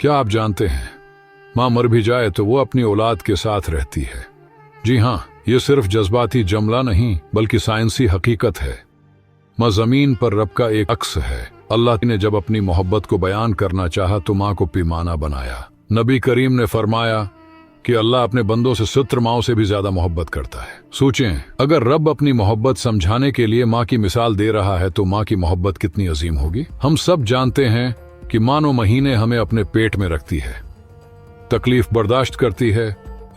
क्या आप जानते हैं, माँ मर भी जाए तो वो अपनी औलाद के साथ रहती है। जी हाँ, ये सिर्फ जज्बाती जुमला नहीं बल्कि साइंसी हकीकत है। माँ जमीन पर रब का एक अक्स है। अल्लाह ने जब अपनी मोहब्बत को बयान करना चाहा तो माँ को पैमाना बनाया। नबी करीम ने फरमाया कि अल्लाह अपने बंदों से 70 माओं से भी ज्यादा मोहब्बत करता है। सोचें, अगर रब अपनी मोहब्बत समझाने के लिए माँ की मिसाल दे रहा है तो माँ की मोहब्बत कितनी अजीम होगी। हम सब जानते हैं कि माँ 9 महीने हमें अपने पेट में रखती है, तकलीफ बर्दाश्त करती है,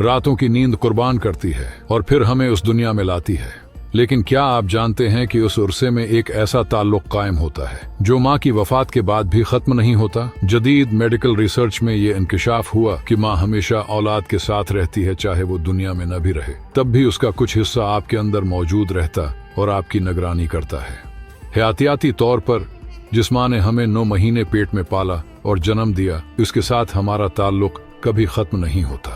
रातों की नींद कुर्बान करती है और फिर हमें उस दुनिया में लाती है। लेकिन क्या आप जानते हैं कि उस उर्से में एक ऐसा ताल्लुक कायम होता है जो माँ की वफात के बाद भी खत्म नहीं होता। जदीद मेडिकल रिसर्च में ये इंकिशाफ हुआ कि माँ हमेशा औलाद के साथ रहती है, चाहे वो दुनिया में न भी रहे, तब भी उसका कुछ हिस्सा आपके अंदर मौजूद रहता और आपकी निगरानी करता है। हयातियाती तौर पर जिस माँ ने हमें 9 महीने पेट में पाला और जन्म दिया, उसके साथ हमारा ताल्लुक कभी खत्म नहीं होता,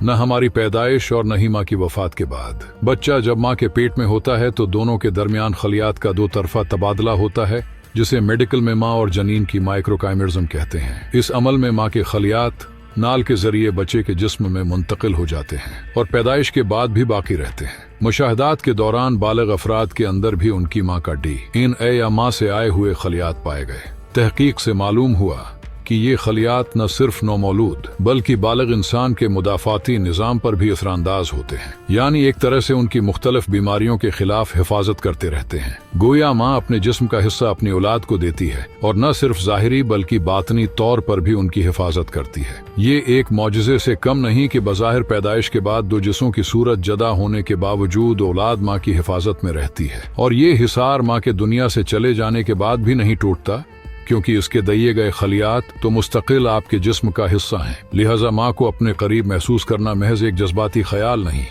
न हमारी पैदाइश और न ही माँ की वफात के बाद। बच्चा जब माँ के पेट में होता है तो दोनों के दरमियान खलियात का 2 तरफा तबादला होता है, जिसे मेडिकल में माँ और जनीन की माइक्रोकाइमेरिज्म कहते हैं। इस अमल में माँ के खलियात नाल के जरिए बच्चे के जिस्म में मुंतकिल हो जाते हैं और पैदाइश के बाद भी बाकी रहते हैं। मुशाहदात के दौरान बालिग अफराद के अंदर भी उनकी माँ का DNA या माँ से आए हुए खलियात पाए गए। तहकीक से मालूम हुआ कि ये खलियात न सिर्फ नौमौलूद बल्कि बालिग इंसान के मुदाफाती निज़ाम पर भी असरानंदाज होते हैं, यानी एक तरह से उनकी मुख्तलिफ बीमारियों के खिलाफ हिफाजत करते रहते हैं। गोया माँ अपने जिस्म का हिस्सा अपनी औलाद को देती है और न सिर्फ ज़ाहिरी बल्कि बातनी तौर पर भी उनकी हिफाजत करती है। ये एक मौजज़े से कम नहीं कि बज़ाहिर पैदाइश के बाद 2 जिस्मों की सूरत जदा होने के बावजूद औलाद माँ की हिफाजत में रहती है और ये हिसार माँ के दुनिया से चले जाने के बाद भी नहीं टूटता, क्योंकि इसके दिए गए खलियात तो मुस्तकिल आपके जिस्म का हिस्सा हैं। लिहाजा माँ को अपने करीब महसूस करना महज एक जज्बाती ख्याल नहीं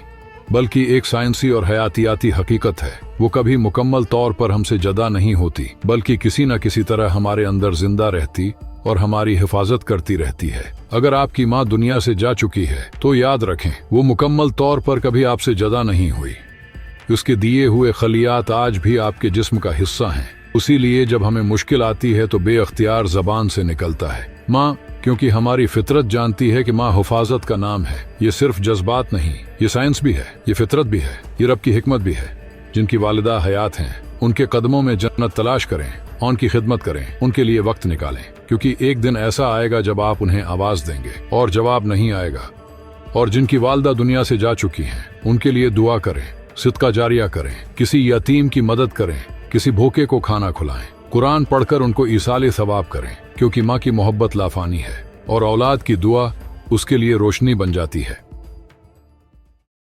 बल्कि एक साइंसी और हयातियाती हकीकत है। वो कभी मुकम्मल तौर पर हमसे जदा नहीं होती बल्कि किसी न किसी तरह हमारे अंदर जिंदा रहती और हमारी हिफाजत करती रहती है। अगर आपकी माँ दुनिया से जा चुकी है तो याद रखें, वो मुकम्मल तौर पर कभी आपसे जदा नहीं हुई। उसके दिए हुए खलियात आज भी आपके जिस्म का हिस्सा हैं। उसी लिए जब हमें मुश्किल आती है तो बेअख्तियार जबान से निकलता है माँ, क्योंकि हमारी फितरत जानती है कि माँ हिफाजत का नाम है। ये सिर्फ जज्बात नहीं, ये साइंस भी है, ये फितरत भी है, ये रब की हिकमत भी है। जिनकी वालिदा हयात हैं उनके कदमों में जन्नत तलाश करें, उनकी खिदमत करें, उनके लिए वक्त निकालें, क्योंकि एक दिन ऐसा आएगा जब आप उन्हें आवाज देंगे और जवाब नहीं आएगा। और जिनकी वालिदा दुनिया से जा चुकी हैं उनके लिए दुआ करें, सिदका जारिया करें, किसी यतीम की मदद करें, किसी भूखे को खाना खिलाएं, कुरान पढ़कर उनको ईसाले सवाब करें, क्योंकि माँ की मोहब्बत लाफानी है और औलाद की दुआ उसके लिए रोशनी बन जाती है।